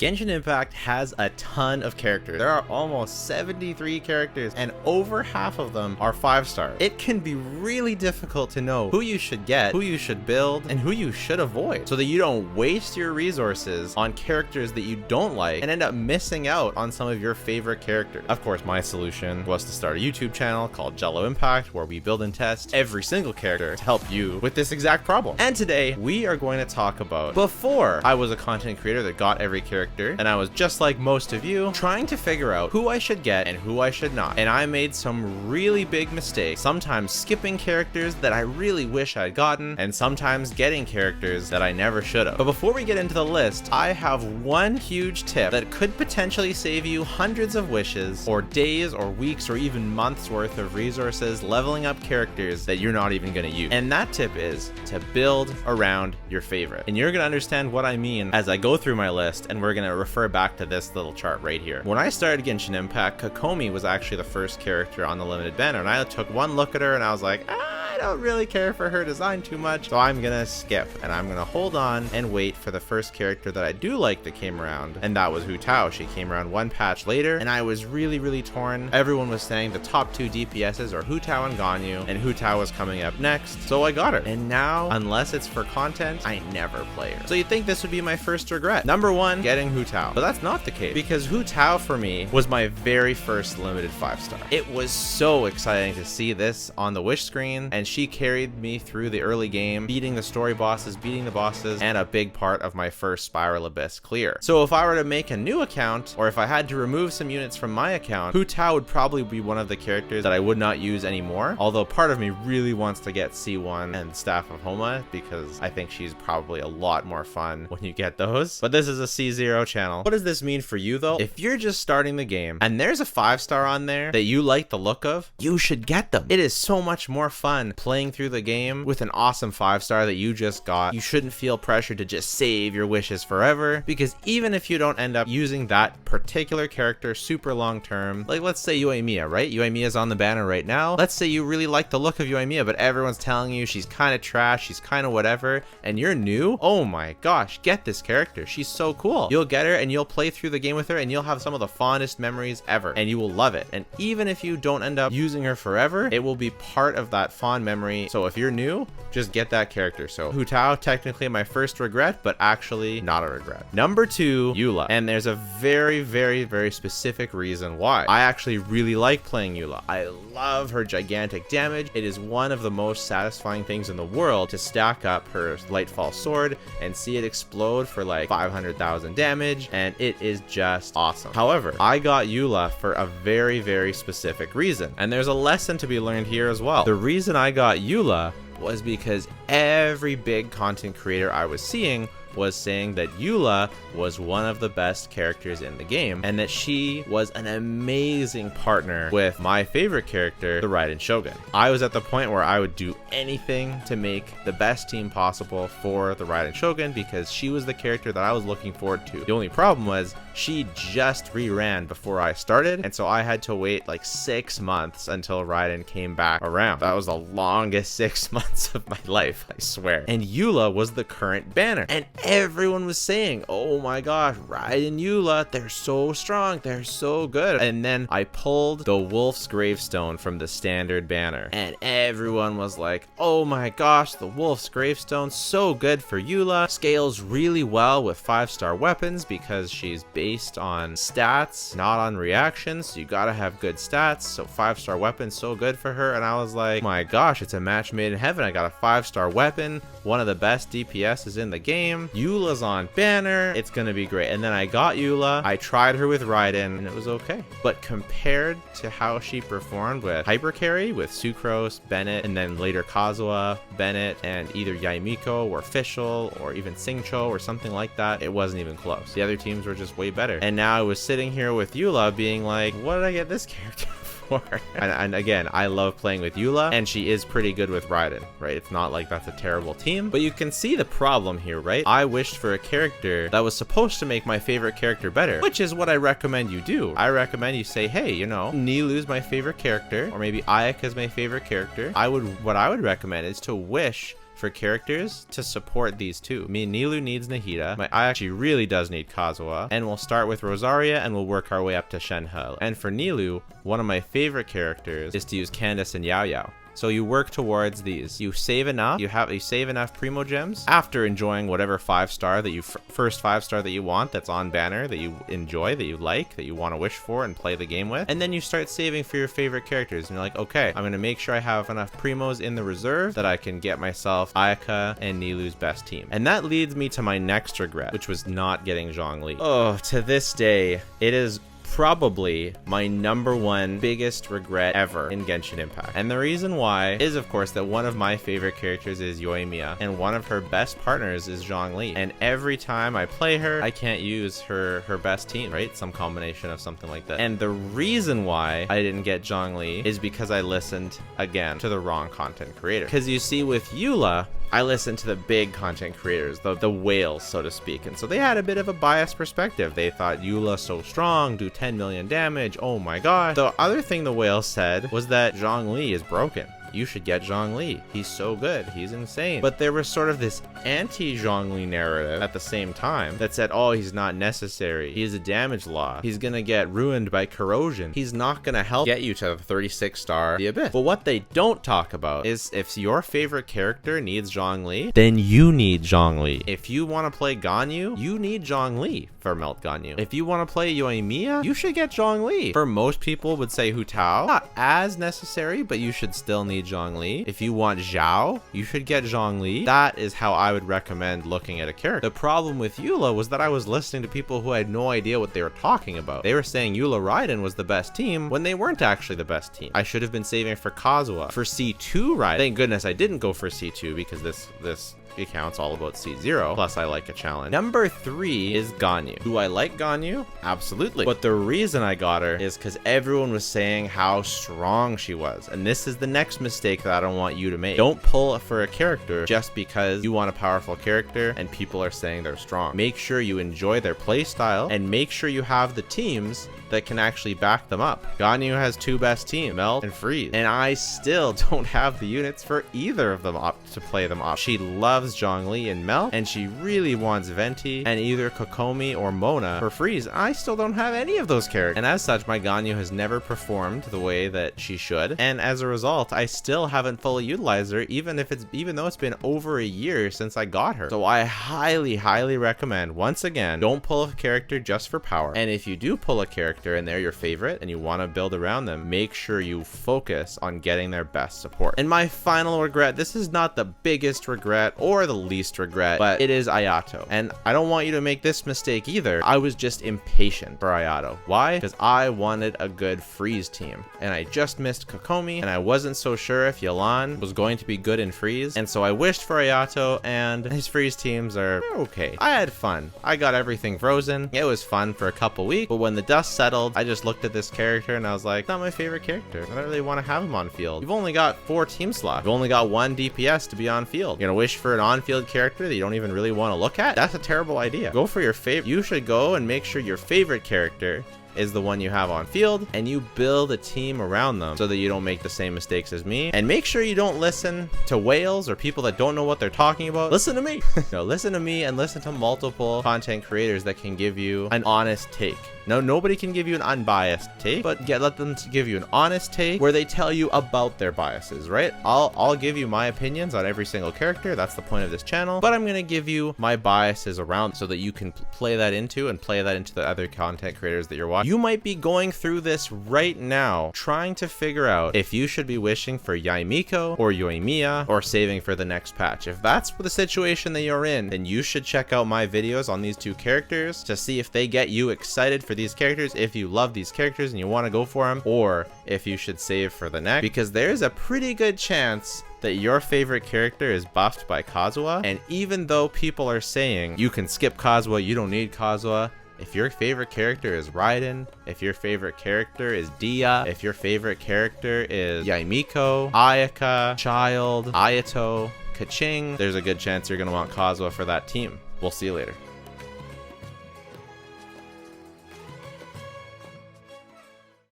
Genshin Impact has a ton of characters. There are almost 73 characters, and over half of them are 5-star. It can be really difficult to know who you should get, who you should build, and who you should avoid, so that you don't waste your resources on characters that you don't like and end up missing out on some of your favorite characters. Of course, my solution was to start a YouTube channel called Jello Impact, where we build and test every single character to help you with this exact problem. And today, we are going to talk about before I was a content creator that got every character, and I was just like most of you, trying to figure out who I should get and who I should not. And I made some really big mistakes, sometimes skipping characters that I really wish I'd gotten, and sometimes getting characters that I never should have. But before we get into the list, I have one huge tip that could potentially save you hundreds of wishes, or days, or weeks, or even months worth of resources leveling up characters that you're not even going to use. And that tip is to build around your favorite. And you're going to understand what I mean as I go through my list, and we're going to refer back to this little chart right here. When I started Genshin Impact, Kokomi was actually the first character on the limited banner, and I took one look at her and I was like, I don't really care for her design too much, so I'm gonna skip, and I'm gonna hold on and wait for the first character that I do like that came around, and that was Hu Tao. She came around one patch later, and I was really torn. Everyone was saying the top two DPSs are Hu Tao and Ganyu, and Hu Tao was coming up next, so I got her. And now, unless it's for content, I never play her. So you'd think this would be my first regret. Number one, getting Hu Tao. But that's not the case, because Hu Tao for me was my very first limited 5-star. It was so exciting to see this on the wish screen, and she carried me through the early game, beating the story bosses, beating the bosses, and a big part of my first Spiral Abyss clear. So if I were to make a new account, or if I had to remove some units from my account, Hu Tao would probably be one of the characters that I would not use anymore, although part of me really wants to get C1 and Staff of Homa, because I think she's probably a lot more fun when you get those. But this is a C0 channel. What does this mean for you though? If you're just starting the game, and there's a 5-star on there that you like the look of, you should get them. It is so much more fun playing through the game with an awesome 5-star that you just got. You shouldn't feel pressured to just save your wishes forever, because even if you don't end up using that particular character super long term, like let's say Uemia, right? Uemia's on the banner right now. Let's say you really like the look of Uemia, but everyone's telling you she's kind of trash, she's kind of whatever, and you're new. Oh my gosh, get this character. She's so cool. You'll get her and you'll play through the game with her, and you'll have some of the fondest memories ever, and you will love it. And even if you don't end up using her forever, it will be part of that fond memory. So if you're new, just get that character. So Hu Tao, technically my first regret, but actually not a regret. Number two, Eula. And there's a very specific reason why. I actually really like playing Eula. I love her gigantic damage. It is one of the most satisfying things in the world to stack up her Lightfall sword and see it explode for like 500,000 damage, and it is just awesome. However, I got Eula for a very specific reason, and there's a lesson to be learned here as well. The reason I got Eula was because every big content creator I was seeing was saying that Eula was one of the best characters in the game, and that she was an amazing partner with my favorite character, the Raiden Shogun. I was at the point where I would do anything to make the best team possible for the Raiden Shogun, because she was the character that I was looking forward to. The only problem was she just reran before I started, and so I had to wait like 6 months until Raiden came back around. That was the longest 6 months of my life, I swear. And Eula was the current banner, and everyone was saying, oh my gosh, Raiden Eula, they're so strong, they're so good. And then I pulled the Wolf's Gravestone from the standard banner, and everyone was like, oh my gosh, the Wolf's Gravestone, so good for Eula. Scales really well with 5-star weapons because she's based on stats, not on reactions, so you gotta have good stats. So 5-star weapons, so good for her. And I was like, my gosh, it's a match made in heaven. I got a 5-star weapon, one of the best DPSs in the game. Eula's on banner, it's gonna be great. And then I got Eula, I tried her with Raiden, and it was okay. But compared to how she performed with Hyper Carry, with Sucrose, Bennett, and then later Kazuha, Bennett, and either Yaimiko or Fischl or even Singcho or something like that, it wasn't even close. The other teams were just way better. And now I was sitting here with Eula being like, what did I get this character for? And again, I love playing with Eula, and she is pretty good with Raiden, right? It's not like that's a terrible team, but you can see the problem here, right? I wished for a character that was supposed to make my favorite character better, which is what I recommend you do. I recommend you say, hey, you know, Nilu's my favorite character, or maybe Ayaka is my favorite character. What I would recommend is to wish for characters to support these two. Me and Nilou needs Nahida. My Aya actually really does need Kazuha. And we'll start with Rosaria and we'll work our way up to Shenhe. And for Nilou, one of my favorite characters is to use Candace and Yao Yao. So you work towards these. You save enough. You save enough primo gems after enjoying whatever 5-star that you first 5-star that you want, that's on banner, that you enjoy, that you like, that you want to wish for and play the game with. And then you start saving for your favorite characters. And you're like, okay, I'm gonna make sure I have enough primos in the reserve that I can get myself Ayaka and Nilou's best team. And that leads me to my next regret, which was not getting Zhongli. Oh, to this day, it is probably my #1 biggest regret ever in Genshin Impact. And the reason why is, of course, that one of my favorite characters is Yoimiya, and one of her best partners is Zhongli. And every time I play her, I can't use her best team, right? Some combination of something like that. And the reason why I didn't get Zhongli is because I listened, again, to the wrong content creator. Because you see, with Eula, I listened to the big content creators, the whales, so to speak. And so they had a bit of a biased perspective. They thought Eula so strong, do 10 million damage, oh my god. The other thing the whales said was that Zhongli is broken. You should get Zhongli. He's so good. He's insane. But there was sort of this anti-Zhongli narrative at the same time that said, oh, he's not necessary. He's a damage law. He's gonna get ruined by corrosion. He's not gonna help get you to 36-star the Abyss. But what they don't talk about is if your favorite character needs Zhongli, then you need Zhongli. If you want to play Ganyu, you need Zhongli for Melt Ganyu. If you want to play Yoimiya, you should get Zhongli. For most people would say Hu Tao, not as necessary, but you should still need Zhongli. If you want Zhao, you should get Zhongli. That is how I would recommend looking at a character. The problem with Eula was that I was listening to people who had no idea what they were talking about. They were saying Eula Raiden was the best team when they weren't actually the best team. I should have been saving for Kazuha. For C2 Raiden, thank goodness I didn't go for C2 because this account's all about C0, plus I like a challenge. #3 is Ganyu. Do I like Ganyu? Absolutely. But the reason I got her is because everyone was saying how strong she was. And this is the next mistake that I don't want you to make. Don't pull for a character just because you want a powerful character and people are saying they're strong. Make sure you enjoy their play style and make sure you have the teams that can actually back them up. Ganyu has 2 best teams, Melt and Freeze, and I still don't have the units for either of them to play them off. She loves Zhongli and Melt, and she really wants Venti and either Kokomi or Mona for Freeze. I still don't have any of those characters, and as such, my Ganyu has never performed the way that she should, and as a result, I still haven't fully utilized her, even though it's been over a year since I got her. So I highly recommend, once again, don't pull a character just for power, and if you do pull a character and they're your favorite and you want to build around them, make sure you focus on getting their best support. And my final regret, this is not the biggest regret or the least regret, but it is Ayato. And I don't want you to make this mistake either. I was just impatient for Ayato. Why? Because I wanted a good Freeze team and I just missed Kokomi and I wasn't so sure if Yelan was going to be good in Freeze, and so I wished for Ayato, and his Freeze teams are okay. I had fun. I got everything frozen. It was fun for a couple weeks, but when the dust settled, I just looked at this character and I was like, not my favorite character. I don't really want to have him on field. You've only got 4 team slots. You've only got 1 DPS to be on field. You're gonna wish for an on-field character that you don't even really want to look at? That's a terrible idea. Go for your favorite. You should go and make sure your favorite character is the one you have on field, and you build a team around them so that you don't make the same mistakes as me. And make sure you don't listen to whales or people that don't know what they're talking about. Listen to me. No, listen to me and listen to multiple content creators that can give you an honest take. No, nobody can give you an unbiased take, but let them give you an honest take where they tell you about their biases, right? I'll give you my opinions on every single character. That's the point of this channel, but I'm gonna give you my biases around so that you can play that into the other content creators that you're watching. You might be going through this right now, trying to figure out if you should be wishing for Yaimiko or Yoimiya or saving for the next patch. If that's the situation that you're in, then you should check out my videos on these 2 characters to see if they get you excited for these characters, if you love these characters and you want to go for them, or if you should save for the next, because there's a pretty good chance that your favorite character is buffed by Kazuha. And even though people are saying you can skip Kazuha, you don't need Kazuha, if your favorite character is Raiden, if your favorite character is Dia, if your favorite character is Yaimiko, Ayaka, Child, Ayato, Kaching, there's a good chance you're going to want Kazuha for that team. We'll see you later.